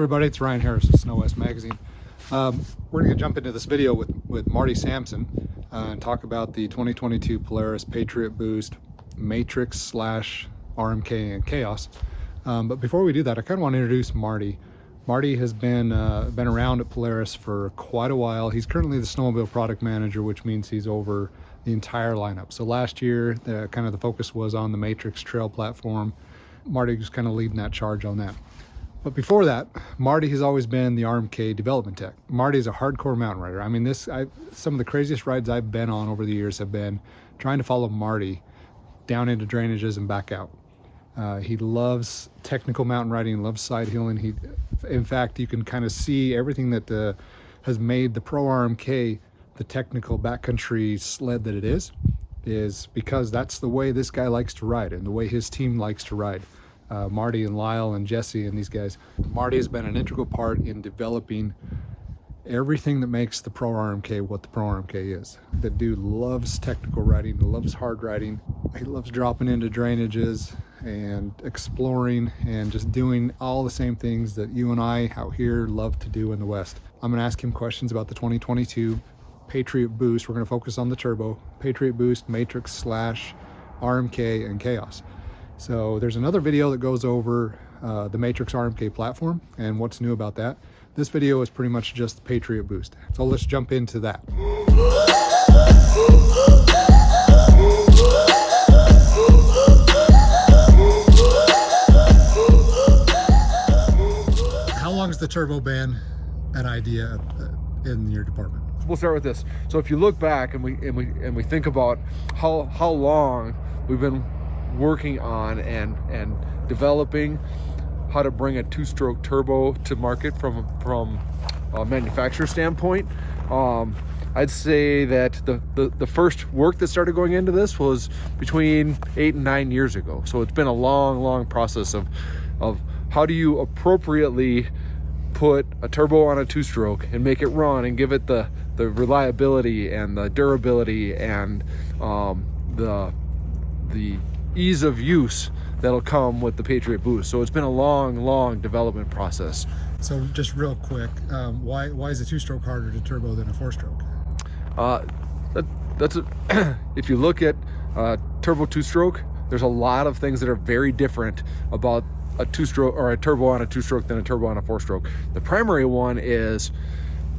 everybody, it's Ryan Harris of SnoWest Magazine. We're going to jump into this video with Marty Sampson and talk about the 2022 Polaris Patriot Boost Matryx / RMK and Chaos. But before we do that, I kind of want to introduce Marty. Marty has been around at Polaris for quite a while. He's currently the Snowmobile product manager, which means he's over the entire lineup. So last year, the focus was on the Matryx trail platform. Marty was kind of leading that charge on that. But before that, Marty has always been the RMK development tech. Marty's a hardcore mountain rider. I mean, some of the craziest rides I've been on over the years have been trying to follow Marty down into drainages and back out. He loves technical mountain riding, loves side hilling. In fact, you can kind of see everything that has made the Pro RMK the technical backcountry sled that it is because that's the way this guy likes to ride and the way his team likes to ride. Marty and Lyle and Jesse and these guys. Marty has been an integral part in developing everything that makes the Pro RMK what the Pro RMK is. The dude loves technical riding, loves hard riding. He loves dropping into drainages and exploring and just doing all the same things that you and I out here love to do in the West. I'm gonna ask him questions about the 2022 Patriot Boost. We're gonna focus on the turbo, Patriot Boost, Matryx / RMK and Chaos. So there's another video that goes over the Matryx RMK platform and what's new about that. This video is pretty much just the Patriot Boost. So let's jump into that. How long has the turbo been an idea in your department? We'll start with this. So if you look back and we think about how long we've been working on and developing how to bring a two-stroke turbo to market from a manufacturer standpoint, I'd say that the first work that started going into this was between 8 and 9 years ago. So it's been a long process of how do you appropriately put a turbo on a two-stroke and make it run and give it the reliability and the durability and the ease of use that'll come with the Patriot Boost. So it's been a long development process. So just real quick, why is a two-stroke harder to turbo than a four-stroke? If you look at turbo two-stroke, there's a lot of things that are very different about a two-stroke or a turbo on a two-stroke than a turbo on a four-stroke. The primary one is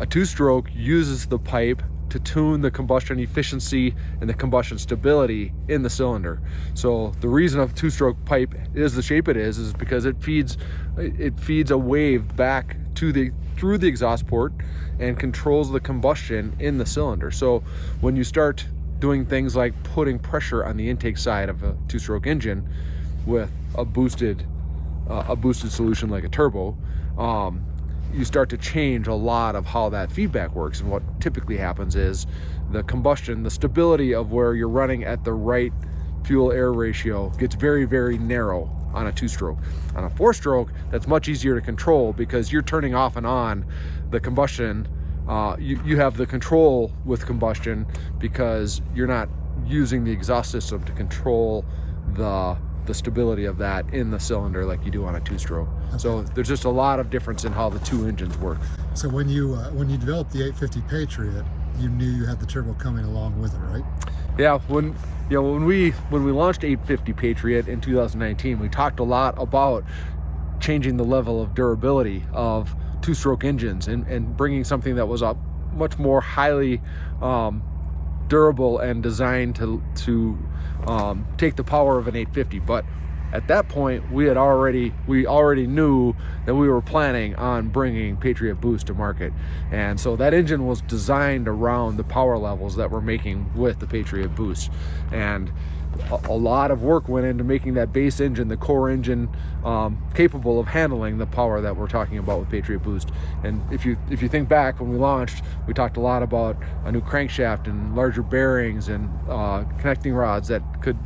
a two-stroke uses the pipe to tune the combustion efficiency and the combustion stability in the cylinder. So the reason a two-stroke pipe is the shape it is because it feeds a wave back through the exhaust port and controls the combustion in the cylinder. So when you start doing things like putting pressure on the intake side of a two-stroke engine with a boosted solution like a turbo, you start to change a lot of how that feedback works. And what typically happens is the combustion, the stability of where you're running at the right fuel air ratio gets very narrow on a two-stroke. On a four-stroke, that's much easier to control because you're turning off and on the combustion. You have the control with combustion because you're not using the exhaust system to control the stability of that in the cylinder like you do on a two-stroke. Okay. So there's just a lot of difference in how the two engines work. So when you developed the 850 Patriot, you knew you had the turbo coming along with it, right? Yeah, when we launched 850 Patriot in 2019, we talked a lot about changing the level of durability of two-stroke engines and bringing something that was a much more highly durable and designed to take the power of an 850. But at that point, we already knew that we were planning on bringing Patriot Boost to market, and so that engine was designed around the power levels that we're making with the Patriot Boost. And a lot of work went into making that base engine, the core engine, capable of handling the power that we're talking about with Patriot Boost. And if you think back when we launched, we talked a lot about a new crankshaft and larger bearings and connecting rods that could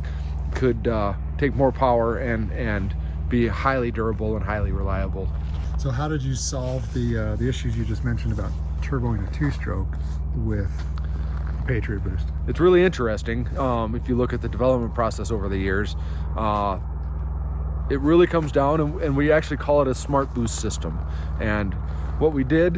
take more power and be highly durable and highly reliable. So how did you solve the issues you just mentioned about turboing a two-stroke with Patriot Boost? It's really interesting. If you look at the development process over the years, it really comes down, and we actually call it a smart boost system. And what we did,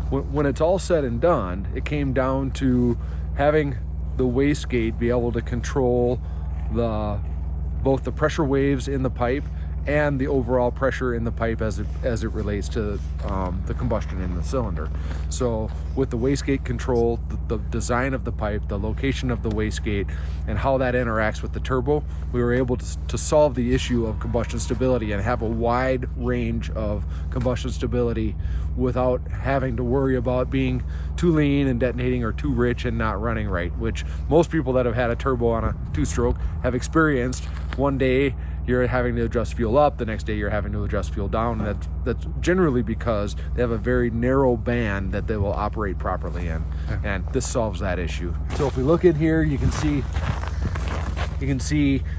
when it's all said and done, it came down to having the wastegate be able to control both the pressure waves in the pipe and the overall pressure in the pipe as it relates to the combustion in the cylinder. So with the wastegate control, the design of the pipe, the location of the wastegate, and how that interacts with the turbo, we were able to solve the issue of combustion stability and have a wide range of combustion stability without having to worry about being too lean and detonating or too rich and not running right, which most people that have had a turbo on a two-stroke have experienced. One day you're having to adjust fuel up, the next day you're having to adjust fuel down, and that's generally because they have a very narrow band that they will operate properly in, and this solves that issue. So if we look in here, you can see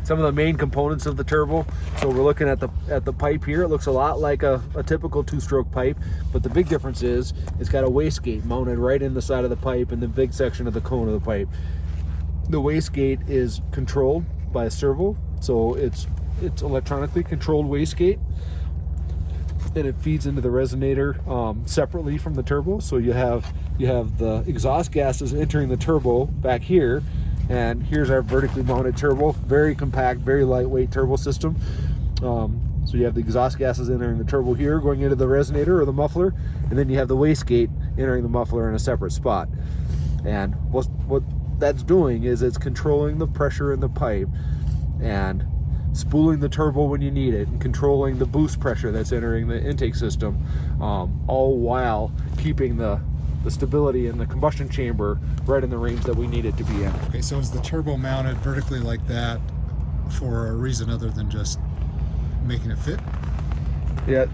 some of the main components of the turbo. So we're looking at the pipe here. It looks a lot like a typical two-stroke pipe, but the big difference is it's got a wastegate mounted right in the side of the pipe in the big section of the cone of the pipe. The wastegate is controlled by a servo, so it's electronically controlled wastegate, and it feeds into the resonator separately from the turbo. So you have the exhaust gases entering the turbo back here, and here's our vertically mounted turbo, very compact, very lightweight turbo system. So you have the exhaust gases entering the turbo here, going into the resonator or the muffler, and then you have the wastegate entering the muffler in a separate spot. And what that's doing is it's controlling the pressure in the pipe and spooling the turbo when you need it, and controlling the boost pressure that's entering the intake system, all while keeping the stability in the combustion chamber right in the range that we need it to be in. Okay, so is the turbo mounted vertically like that for a reason other than just making it fit? Yeah,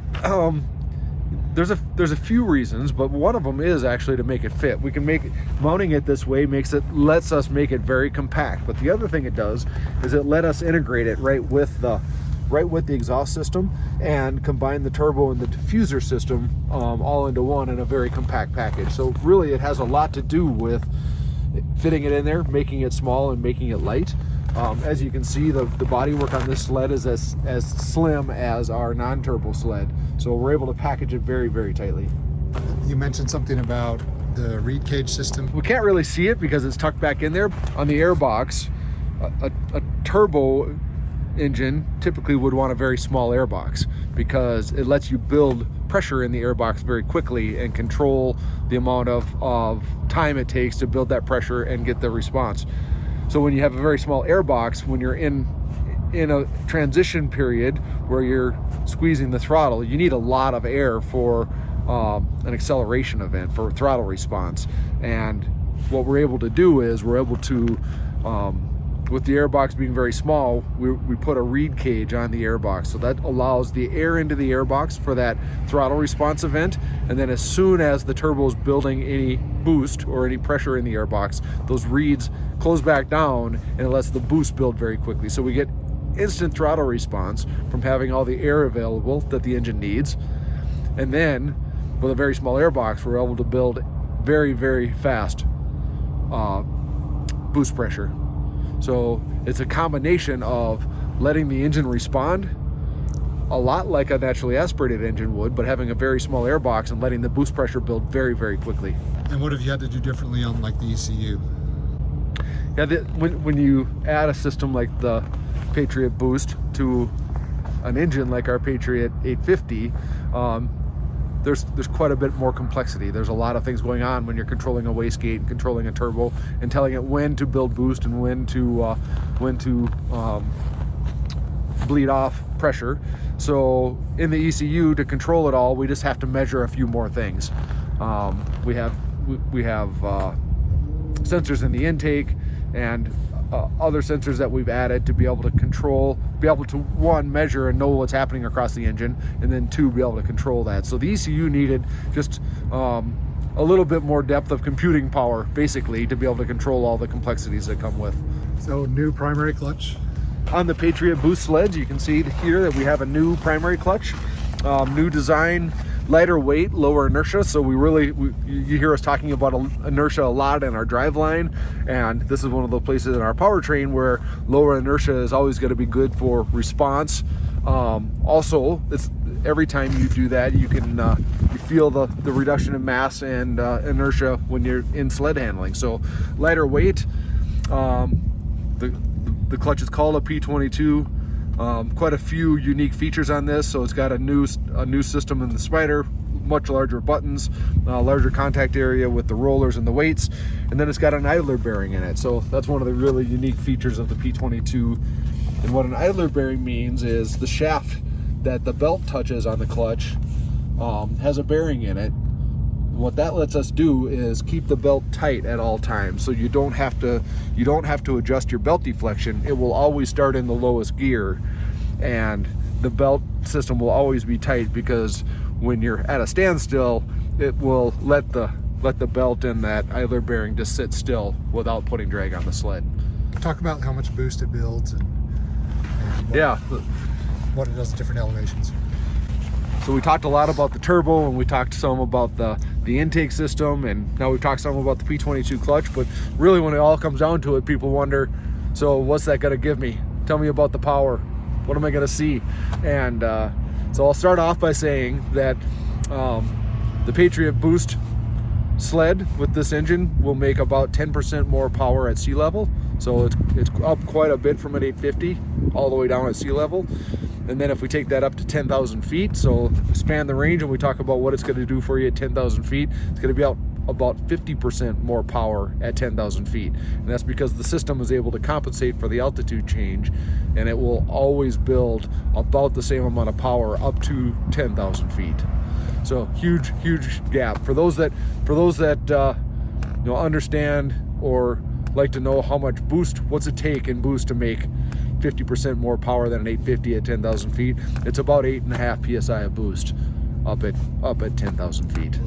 there's a few reasons, but one of them is actually to make it fit. We can mounting it this way lets us make it very compact. But the other thing it does is it let us integrate it right with the exhaust system and combine the turbo and the diffuser system all into one in a very compact package. So really, it has a lot to do with fitting it in there, making it small and making it light. As you can see, the bodywork on this sled is as slim as our non-turbo sled, so we're able to package it very, very tightly. You mentioned something about the reed cage system. We can't really see it because it's tucked back in there. On the airbox, a turbo engine typically would want a very small airbox because it lets you build pressure in the airbox very quickly and control the amount of time it takes to build that pressure and get the response. So when you have a very small airbox, when you're in a transition period where you're squeezing the throttle, you need a lot of air for an acceleration event, for throttle response. And what we're able to do is we're able to, with the airbox being very small, we put a reed cage on the airbox. So that allows the air into the airbox for that throttle response event. And then as soon as the turbo is building any boost or any pressure in the airbox, those reeds close back down and it lets the boost build very quickly. So we get instant throttle response from having all the air available that the engine needs. And then with a very small airbox, we're able to build very, very fast boost pressure. So it's a combination of letting the engine respond a lot like a naturally aspirated engine would, but having a very small airbox and letting the boost pressure build very, very quickly. And what have you had to do differently on like the ECU? Yeah, when you add a system like the Patriot boost to an engine like our Patriot 850, there's quite a bit more complexity. There's a lot of things going on when you're controlling a wastegate and controlling a turbo and telling it when to build boost and when to bleed off pressure. So in the ECU, to control it all, we just have to measure a few more things. We have sensors in the intake and other sensors that we've added to be able to control, be able to, one, measure and know what's happening across the engine, and then two, be able to control that. So the ECU needed just a little bit more depth of computing power, basically, to be able to control all the complexities that come with. So new primary clutch? On the Patriot boost sleds, you can see here that we have a new primary clutch, new design, lighter weight, lower inertia. So you hear us talking about inertia a lot in our driveline, and this is one of the places in our powertrain where lower inertia is always going to be good for response. Also, it's every time you do that, you can you feel the reduction in mass and inertia when you're in sled handling. So lighter weight. The clutch is called a P22. Quite a few unique features on this. So it's got a new system in the spider, much larger buttons, larger contact area with the rollers and the weights, and then it's got an idler bearing in it. So that's one of the really unique features of the P22. And what an idler bearing means is the shaft that the belt touches on the clutch has a bearing in it. What that lets us do is keep the belt tight at all times, so you don't have to adjust your belt deflection. It will always start in the lowest gear, and the belt system will always be tight, because when you're at a standstill, it will let the belt and that idler bearing just sit still without putting drag on the sled. Talk about how much boost it builds and what it does at different elevations. So we talked a lot about the turbo, and we talked some about the intake system, and now we've talked some about the P22 clutch. But really, when it all comes down to it, people wonder, so what's that gonna give me? Tell me about the power. What am I gonna see? And so I'll start off by saying that the Patriot Boost sled with this engine will make about 10% more power at sea level. So it's up quite a bit from an 850 all the way down at sea level. And then if we take that up to 10,000 feet, so span the range and we talk about what it's going to do for you at 10,000 feet, it's going to be out about 50% more power at 10,000 feet. And that's because the system is able to compensate for the altitude change, and it will always build about the same amount of power up to 10,000 feet. So huge gap. For those that understand or like to know how much boost, what's it take in boost to make 50% more power than an 850 at 10,000 feet, it's about 8.5 psi of boost up at 10,000 feet.